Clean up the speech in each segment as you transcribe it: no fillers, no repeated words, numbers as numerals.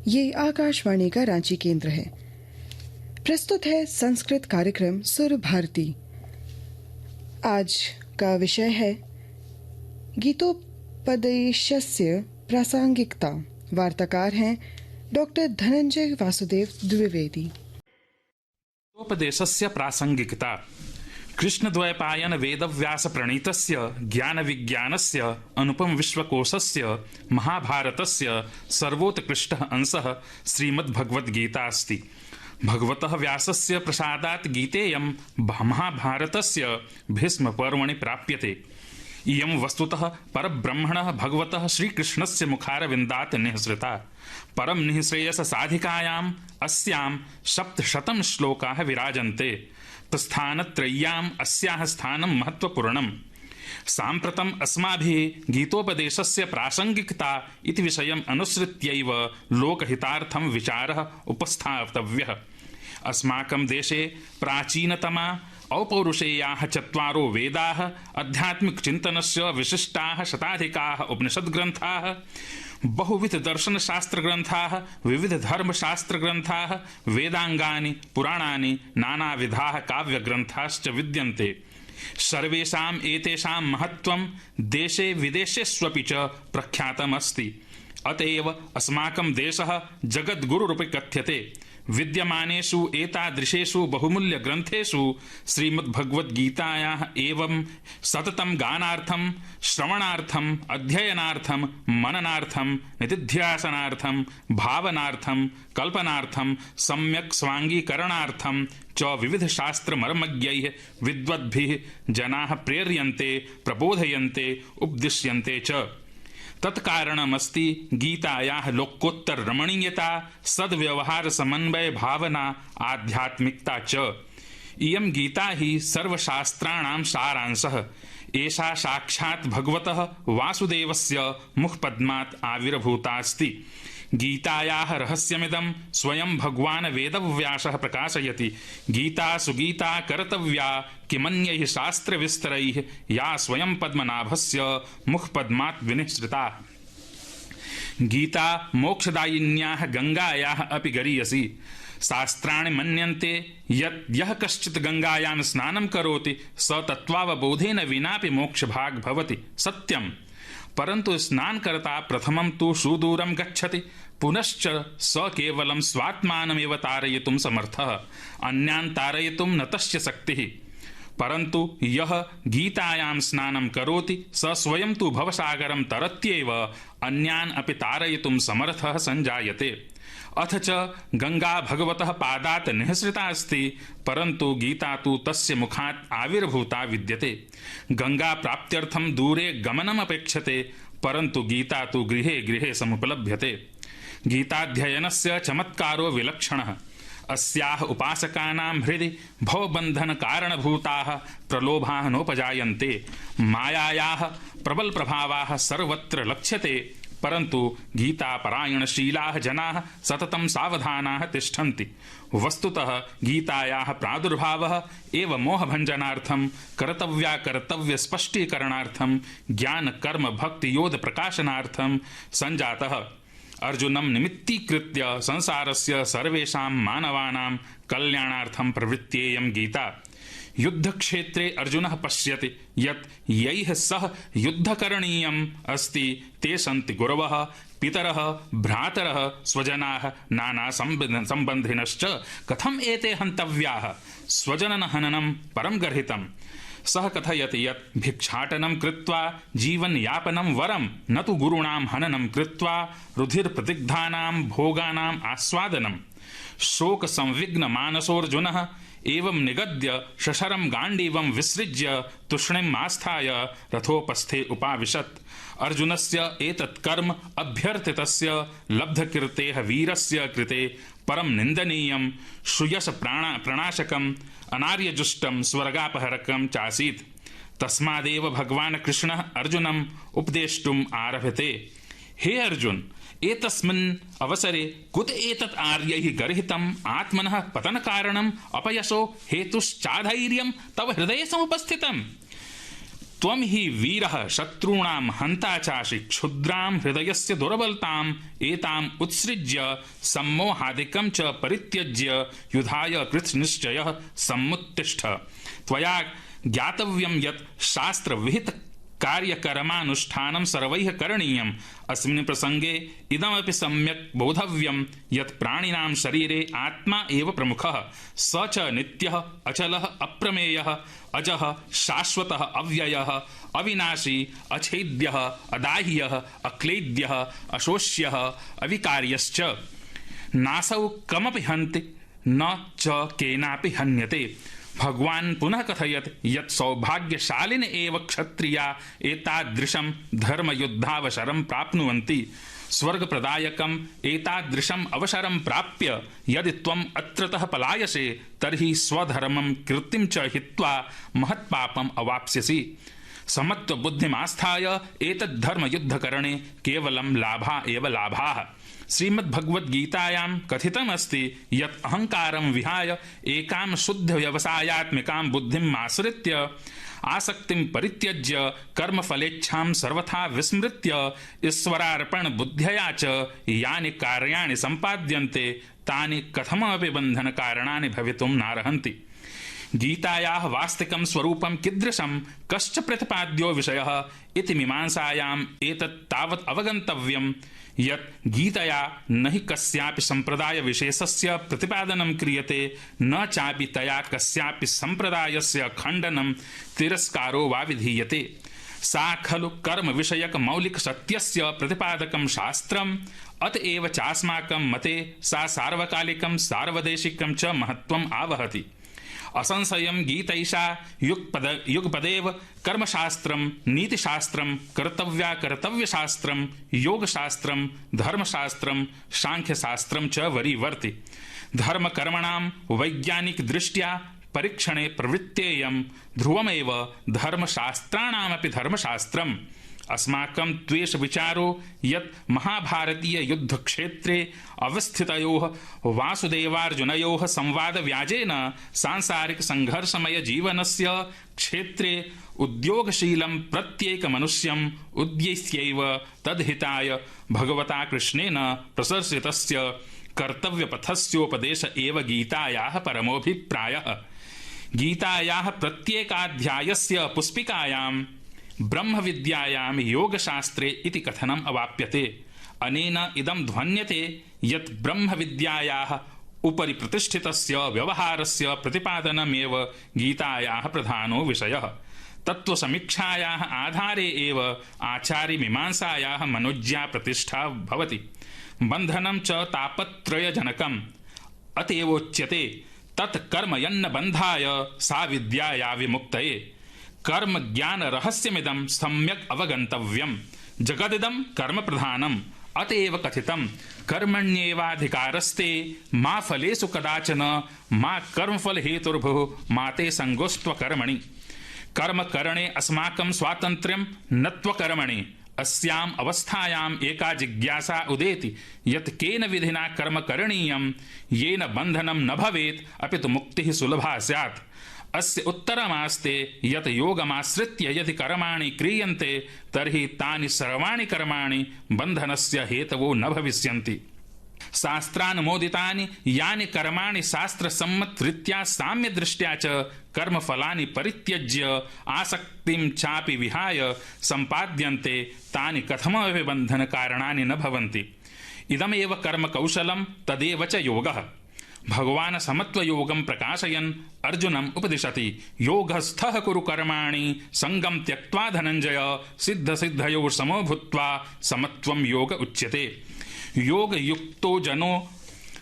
ये आकाशवाणी का रांची केंद्र है। प्रस्तुत है संस्कृत कार्यक्रम सुर भारती। आज का विषय है गीतोपदेशस्य प्रासंगिकता। वार्ताकार हैं डॉक्टर धनंजय वासुदेव द्विवेदी। गीतोपदेशस्य प्रासंगिकता। कृष्णद्वैपायन वेदव्यास प्रणीतस्य ज्ञानविज्ञानस्य अनुपम विश्वकोशस्य महाभारतस्य सर्वोत्कृष्टः अंशः श्रीमद्भगवद्गीता अस्ति। भगवतः व्यासस्य प्रसादात् गीतेयं महाभारतस्य भीष्मपर्वणि प्राप्यते। इयं वस्तुतः परब्रह्मणः भगवतः श्रीकृष्णस्य मुखारविन्दात् निःसृता। परम निःश्रेयससाधिकायाम् अस्यां 700 श्लोकाः विराजन्ते। प्रस्थानत्रय्याम् अस्याः स्थानं महत्त्वपूर्णम्। साम्प्रतम् अस्माभिः गीतोपदेशस्य प्रासंगिकता इति विषयम् अनुसृत्यैव लोकहितार्थं विचारः उपस्थातव्यः। अस्माकं देशे प्राचीनतमा औपौरुषेयाः 4 वेदाः, आध्यात्मिकचिन्तनस्य विशिष्टाः शताधिकाः उपनिषद्ग्रन्थाः, बहुविधदर्शनशास्त्रग्रन्थाः, विविधधर्मशास्त्रग्रन्थाः, वेदाङ्गानि, पुराणानि, नानाविधाः काव्यग्रन्थाश्च विद्यन्ते। सर्वेषाम् एतेषां महत्त्वं देशे विदेशेष्वपि च प्रख्यातमस्ति। अतएव अस्माकं देशः जगद्गुरुरूपे कथ्यते। विद्यमानेषु एतादृशेषु बहुमूल्यग्रन्थेषु श्रीमद्भगवद्गीतायाः एवं सततं गानार्थं, श्रवणार्थं, अध्ययनार्थं, मननार्थं, निदिध्यासनार्थं, भावनार्थं, कल्पनार्थं, सम्यक् स्वाङ्गीकरणार्थं च विविधशास्त्रमर्मज्ञैः विद्वद्भिः जनाः प्रेर्यन्ते, प्रबोधयन्ते, उपदिश्यन्ते च। तत्कारणमस्ति गीतायाः लोकोत्तररमणीयता, सद्व्यवहार समन्वय भावना, आध्यात्मिकता च। इयं गीता हि सर्वशास्त्राणां सारांशः। एषा साक्षात् भगवतः वासुदेवस्य मुखपद्मात् आविर्भूता अस्ति। गीतायाः रहस्यमिदं स्वयं भगवान् वेदव्यासः प्रकाशयति। गीता सुगीता कर्तव्या किमन्यैः शास्त्रविस्तरैः या स्वयं पद्मनाभस्य मुखपद्मात् विनिसृता। गीता मोक्षदायिन्याः गंगायाः अपि गरीयसी। शास्त्राणि मन्यन्ते यत् यः कश्चित् गंगायां स्नानं करोति स तत्त्वावबोधेन विनापि मोक्षभाग् भवति। सत्यम्। परन्तु स्नानकर्ता प्रथमं तु सुदूरं गच्छति, पुनश्च स केवलं स्वात्मानमेव तारयितुं समर्थः, अन्यान् तारयितुं न तस्य शक्तिः। परन्तु यः गीतायां स्नानं करोति स स्वयं तु भवसागरं तरत्येव अन्यान् अपि तारयितुं समर्थः संजायते। अथ च गंगा भगवतः पादात् निःसृता अस्ति, परन्तु गीता तु तस्य मुखात् आविर्भूता विद्यते। गंगा प्राप्त्यर्थं दूरे गमनमपेक्षते, परन्तु गीता तु गृहे गृहे समुपलभ्यते। गीताध्ययनस्य चमत्कारो विलक्षणः। अस्याः उपासकानां हृदि भवबन्धनकारणभूताः प्रलोभाः नोपजायन्ते। मायायाः प्रबलप्रभावाः सर्वत्र लक्ष्यते, परन्तु गीतापरायणशीलाः जनाः सततं सावधानाः तिष्ठन्ति। वस्तुतः गीतायाः प्रादुर्भावः एव मोहभञ्जनार्थं, कर्तव्यस्पष्टीकरणार्थं, ज्ञानकर्मभक्तियोधप्रकाशनार्थं सञ्जातः। अर्जुनं निमित्तीकृत्य संसारस्य सर्वेषां मानवानां कल्याणार्थं प्रवृत्त्येयं गीता। युद्धक्षेत्रे अर्जुनः पश्यति यत् यैः सह युद्धकरणीयम् अस्ति ते सन्ति गुरवः, पितरः, भ्रातरः, स्वजनाः, नाना सम्बन्धिनश्च। कथम् एते हन्तव्याः? स्वजनहननं परं गर्हितम्। सः कथयति यत् भिक्षाटनं कृत्वा जीवनयापनं वरं, न तु गुरूणां हननं कृत्वा रुधिरप्रदिग्धानां भोगानाम् आस्वादनम्। शोकसंविघ्नमानसोऽर्जुनः एवं निगद्य शशरं गाण्डीवं विसृज्य तूष्णीम् आस्थाय रथोपस्थे उपाविशत्। अर्जुनस्य एतत् कर्म अभ्यर्थितस्य लब्धकीर्तेः वीरस्य कृते परम निंदनीयं, श्रूयस प्रणाशकम्, अनार्यजुष्टं, स्वर्गापहरकं चासीत्। तस्मादेव भगवान् कृष्णः अर्जुनम् उपदेष्टुम् आरभते। हे अर्जुन, एतस्मिन् अवसरे कुत एतत् आर्यैः गर्हितम् आत्मनः पतनकारणम् अपयसो हेतुश्चाधैर्यं तव हृदये समुपस्थितम्। त्वं हि वीरः शत्रूणां हन्ता चासि क्षुद्रां हृदयस्य दुर्बलताम् एताम् उत्सृज्य सम्मोहादिकं च परित्यज्य युधाय कृतनिश्चयः समुत्तिष्ठ। त्वया ज्ञातव्यं यत् शास्त्रविहित कार्यकर्मानुष्ठानं सर्वैः करणीयम्। अस्मिन् प्रसङ्गे इदमपि सम्यक् बोधव्यं यत् प्राणिनां शरीरे आत्मा एव प्रमुखः। स च नित्यः अचलः अप्रमेयः अजः शाश्वतः अव्ययः अविनाशी अछेद्यः अदाह्यः अक्लेद्यः अशोष्यः अविकार्यश्च। नासौ कमपि हन्ति न च केनापि हन्यते। भगवान् पुनः कथयत् यत् सौभाग्यशालिन एव क्षत्रिया एतादृशं धर्मयुद्धावसरं प्राप्नुवन्ति। स्वर्गप्रदायकम् एतादृशम् अवसरं प्राप्य यदि त्वम् अत्रतः पलायसे तर्हि स्वधर्मं कीर्तिं च हित्वा महत्पापम् अवाप्स्यसि। समत्वबुद्धिमास्थाय एतद्धर्मयुद्धकरणे केवलं लाभा एव लाभाः। श्रीमद्भगवद्गीतायां कथितमस्ति यत् अहङ्कारं विहाय एकां शुद्धव्यवसायात्मिकां बुद्धिम् आश्रित्य आसक्तिं परित्यज्य कर्मफलेच्छां सर्वथा विस्मृत्य ईश्वरार्पणबुद्ध्या च यानि कार्याणि सम्पाद्यन्ते तानि कथमपि बन्धनकारणानि भवितुं नार्हन्ति। गीतायाः वास्तविकं स्वरूपं कीदृशं कश्च प्रतिपाद्यो विषयः इति मीमांसायाम् एतत् तावत् अवगन्तव्यं यत् गीतया न हि कस्यापि सम्प्रदायविशेषस्य प्रतिपादनं क्रियते न चापि तया कस्यापि सम्प्रदायस्य खण्डनं तिरस्कारो वा विधीयते। सा खलु कर्मविषयकमौलिकसत्यस्य प्रतिपादकं शास्त्रम् अतएव चास्माकं मते सा सार्वकालिकं सार्वदेशिकं च महत्त्वम् आवहति। असंशयं गीतैषा युगपदेव कर्मशास्त्रं नीतिशास्त्रं कर्तव्याकर्तव्यशास्त्रं योगशास्त्रं धर्मशास्त्रं सांख्यशास्त्रं च वरीवर्ति। धर्मकर्मणां वैज्ञानिकदृष्ट्या परीक्षणे प्रवृत्तेयं ध्रुवमेव धर्मशास्त्राणामपि धर्मशास्त्रम्। अस्माकं द्वेषविचारो यत् महाभारतीययुद्धक्षेत्रे अवस्थितयोः वासुदेवार्जुनयोः संवादव्याजेन सांसारिकसङ्घर्षमयजीवनस्य क्षेत्रे उद्योगशीलं प्रत्येकमनुष्यम् उद्देश्यैव तद्हिताय भगवता कृष्णेन प्रशंसितस्य कर्तव्यपथस्योपदेश एव गीतायाः परमोऽभिप्रायः। गीतायाः प्रत्येकाध्यायस्य पुष्पिकायां ब्रह्मविद्यायां योगशास्त्रे इति कथनम् अवाप्यते। अनेन इदं ध्वन्यते यत् ब्रह्मविद्यायाः उपरि प्रतिष्ठितस्य व्यवहारस्य प्रतिपादनमेव गीतायाः प्रधानो विषयः। तत्त्वसमीक्षायाः आधारे एव आचार्यमीमांसायाः मनोज्ञा प्रतिष्ठा भवति। बन्धनं च तापत्रयजनकम् अतएवोच्यते तत् कर्म यन्न बन्धाय सा विद्याया विमुक्तये। कर्म ज्ञान रहस्यमिदं सम्यक् अवगन्तव्यम्। जगदिदं कर्म प्रधानम् अतएव कथितं कर्मण्येवाधिकारस्ते मा फलेषु कदाचन मा कर्मफल हेतुर्भुः मा ते संगोस्त्वकर्मणि। कर्मकरणे अस्माकं स्वातन्त्र्यं न त्वकर्मणि। अस्याम् अवस्थायाम् एका जिज्ञासा उदेति यत् केन विधिना कर्म करणीयं येन बन्धनं न भवेत् अपि तु मुक्तिः सुलभा स्यात्। अस्य उत्तरमास्ते यत् योगमाश्रित्य यदि कर्माणि क्रियन्ते तर्हि तानि सर्वाणि कर्माणि बन्धनस्य हेतवो न भविष्यन्ति। शास्त्रानुमोदितानि यानि कर्माणि शास्त्रसम्मतरीत्या साम्यदृष्ट्या च कर्मफलानि परित्यज्य आसक्तिं चापि विहाय सम्पाद्यन्ते तानि कथमपि बन्धनकारणानि न भवन्ति। इदमेव कर्मकौशलं तदेव च योगः। भगवान् समत्वयोगं प्रकाशयन् अर्जुनम् उपदिशति योगस्थः कुरु कर्माणि संगं त्यक्त्वा धनञ्जय सिद्धसिद्धयोः समो भूत्वा समत्वं योग उच्यते। योगयुक्तो जनो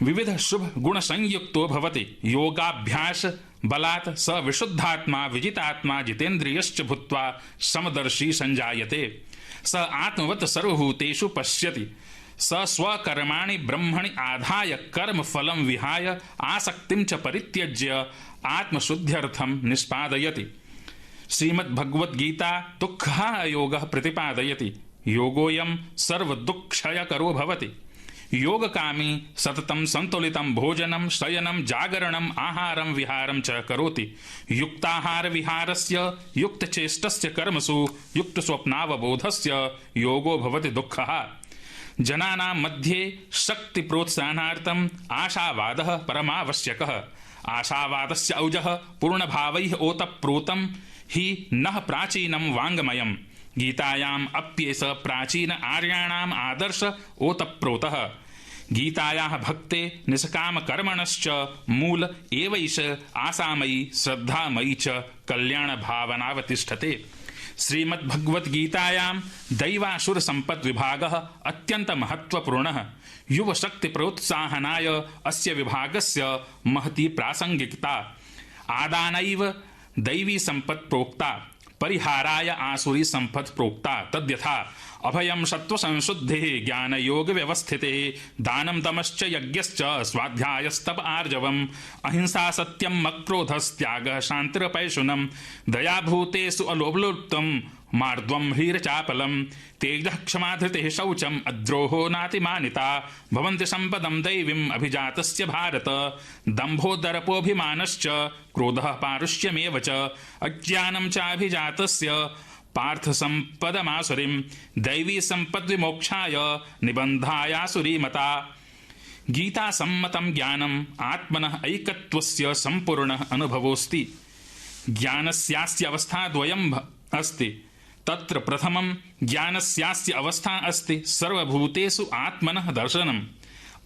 विविध शुभ गुण संयुक्तो भवति। योगाभ्यास बलात् स विशुद्धात्मा विजितात्मा जितेन्द्रियश्च भूत्वा समदर्शी संजायते। स आत्मवत् सर्वभूतेषु पश्यति। स स्वकर्माणि ब्रह्मणि आधाय कर्म फलं विहाय आसक्तिं च परित्यज्य आत्मशुद्ध्यर्थं निष्पादयति। श्रीमद्भगवद्गीता दुःखः योगः प्रतिपादयति। योगोऽयं सर्वदुःखक्षयकरो भवति। योगकामी सततं संतुलितं भोजनं शयनं जागरणम् आहारं विहारं च करोति। युक्ताहार विहारस्य युक्तचेष्टस्य कर्मसु युक्तस्वप्नावबोधस्य योगो भवति दुःखः। जनानां मध्ये शक्तिप्रोत्साहनार्थम् आशावादः परमावश्यकः। आशावादस्य औजः पूर्णभावैः ओतप्रोतं हि नः प्राचीनं वाङ्मयम्। गीतायाम् अप्येष प्राचीन आर्याणाम् आदर्श ओतप्रोतः। गीतायाः भक्ते निष्कामकर्मणश्च मूल एवैष आशामयी श्रद्धामयी च कल्याणभावनावतिष्ठते। श्रीमद्भगवद्गीतायां दैवासुरसम्पद्विभागः अत्यन्तमहत्त्वपूर्णः। युवशक्तिप्रोत्साहनाय अस्य विभागस्य महती प्रासङ्गिकता। आदानैव दैवी सम्पत् प्रोक्ता, परिहाराय आसुरी सम्पत् प्रोक्ता। तद्यथा अभयं सत्त्वसंशुद्धिः ज्ञानयोगव्यवस्थितिः, दानं दमश्च यज्ञश्च स्वाध्यायस्तप आर्जवम्, अहिंसा सत्यम् अक्रोधस्त्यागः शान्तिरपैशुनम्, दयाभूतेषु अलोभलोप्तम् मार्द्वं ह्रीरचापलं, तेजः क्षमा धृतिः शौचम् अद्रोहो नातिमानिता, भवन्ति सम्पदं दैवीम् अभिजातस्य भारत, दम्भोदर्पोऽभिमानश्च क्रोधः पारुष्यमेव च, अज्ञानं चाभिजातस्य पार्थसम्पदमासुरीं, दैवी सम्पद्विमोक्षाय निबन्धायासुरीमता। गीतासम्मतं ज्ञानम् आत्मनः ऐकत्वस्य सम्पूर्णः अनुभवोऽस्ति। ज्ञानस्यास्य अवस्थाद्वयम् अस्ति। तत्र प्रथमं ज्ञानस्यास्य अवस्था अस्ति सर्वभूतेषु आत्मनः दर्शनम्।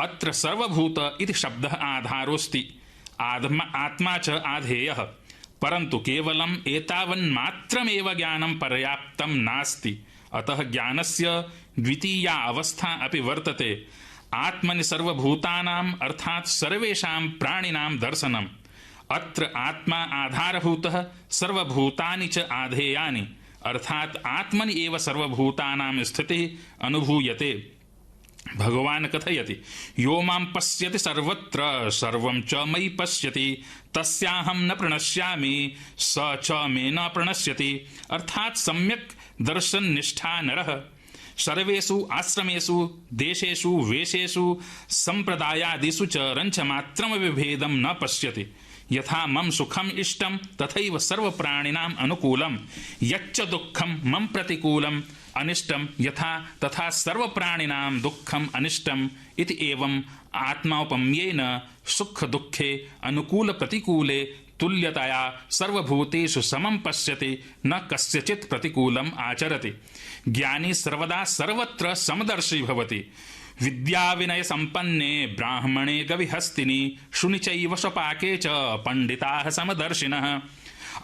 अत्र सर्वभूत इति शब्दः आधारोऽस्ति। आत्मा च आधेयः। परन्तु केवलम् एतावन्मात्रमेव ज्ञानं पर्याप्तं नास्ति। अतः ज्ञानस्य द्वितीया अवस्था अपि वर्तते। आत्मनि सर्वभूतानाम् अर्थात् सर्वेषां प्राणिनां दर्शनम्। अत्र आत्मा आधारभूतः, सर्वभूतानि च आधेयानि, अर्थात् आत्मनि एव सर्वभूतानां स्थितिः अनुभूयते। भगवान् कथयति, यो मां पश्यति सर्वत्र सर्वं च मयि पश्यति, तस्याहं न प्रणश्यामि स च मे न प्रणश्यति। अर्थात् सम्यक् दर्शननिष्ठा नरः सर्वेषु आश्रमेषु देशेषु वेशेषु सम्प्रदायादिषु च रञ्चमात्रमपि भेदं न पश्यति। यथा मम सुखम इष्टं तथैव सर्वप्राणिनाम् अनुकूलं, यच्च दुःखं मम प्रतिकूलम् अनिष्टं यथा तथा सर्वप्राणिनां दुःखम् अनिष्टम् इति एवम् आत्मौपम्येन सुख दुःखे अनुकूल प्रतिकूले तुल्यतया सर्वभूतेषु समं पश्यति, न कस्यचित् प्रतिकूलम् आचरति। ज्ञानी सर्वदा सर्वत्र समदर्शी भवति। विद्या विनय संपन्ने ब्राह्मणे गविहस्तिनि, शुनि चैव स्वपाके च पंडिताः समदर्शिनः।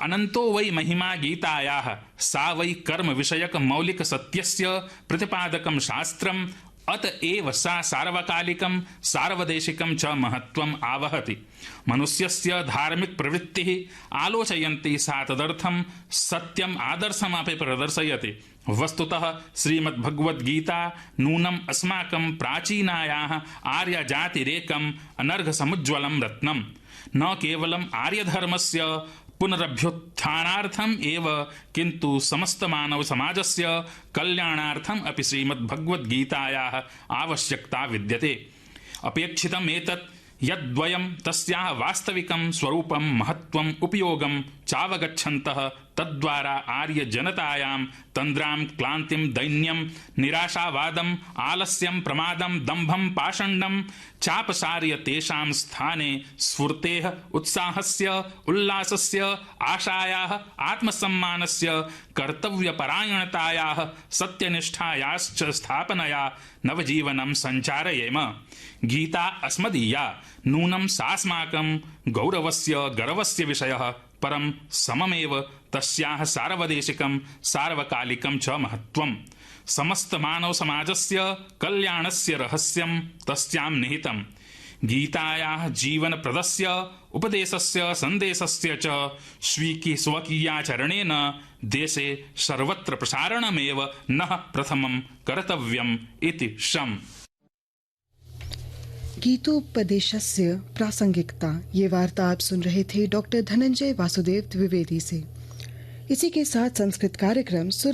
अनंतो वै महिमा गीतायाः, सा वै कर्म विषयक मौलिक सत्यस्य प्रतिपादकं शास्त्रम्, अत एव सा सार्वकालिकं सार्वदेशिकं च महत्त्वम् आवहति। मनुष्यस्य धार्मिक प्रवृत्तिः आलोचयन्ति सा तदर्थं सत्यम् आदर्शमपि प्रदर्शयति। वस्तुतः श्रीमद्भगवद्गीता नूनम् अस्माकं प्राचीनायाः आर्यजातिरेकम् अनर्घसमुज्ज्वलं रत्नं। न केवलम् आर्यधर्मस्य पुनरभ्युत्थानार्थम् एव किन्तु समस्तमानवसमाजस्य कल्याणार्थम् अपि श्रीमद्भगवद्गीतायाः आवश्यकता विद्यते। अपेक्षितम् एतत् यद्वयं तस्याः वास्तविकं स्वरूपं महत्त्वम् उपयोगं चावगच्छन्तः तद्वारा आर्यजनतायां तन्द्रां क्लान्तिं दैन्यं निराशावादम् आलस्यं प्रमादं दम्भं पाषण्डं चापसार्य तेषां स्थाने स्फूर्तेः उत्साहस्य उल्लासस्य आशायाः आत्मसम्मानस्य कर्तव्यपरायणतायाः सत्यनिष्ठायाश्च स्थापनया नवजीवनं सञ्चारयेम। गीता अस्मदीया नूनं सास्माकं गौरवस्य गर्वस्य विषयः, परं सममेव तस्याः सार्वदेशिकं सार्वकालिकं च महत्त्वम्। समस्तमानवसमाजस्य कल्याणस्य रहस्यं तस्यां निहितम्। गीतायाः जीवनप्रदस्य उपदेशस्य सन्देशस्य च स्वकीयाचरणेन देशे सर्वत्र प्रसारणमेव नः प्रथमं कर्तव्यम् इति शम्। गीतोपदेशस्य प्रासंगिकता, ये वार्ता आप सुन रहे थे डॉक्टर धनंजय वासुदेव द्विवेदी से। इसी के साथ संस्कृत कार्यक्रम सुर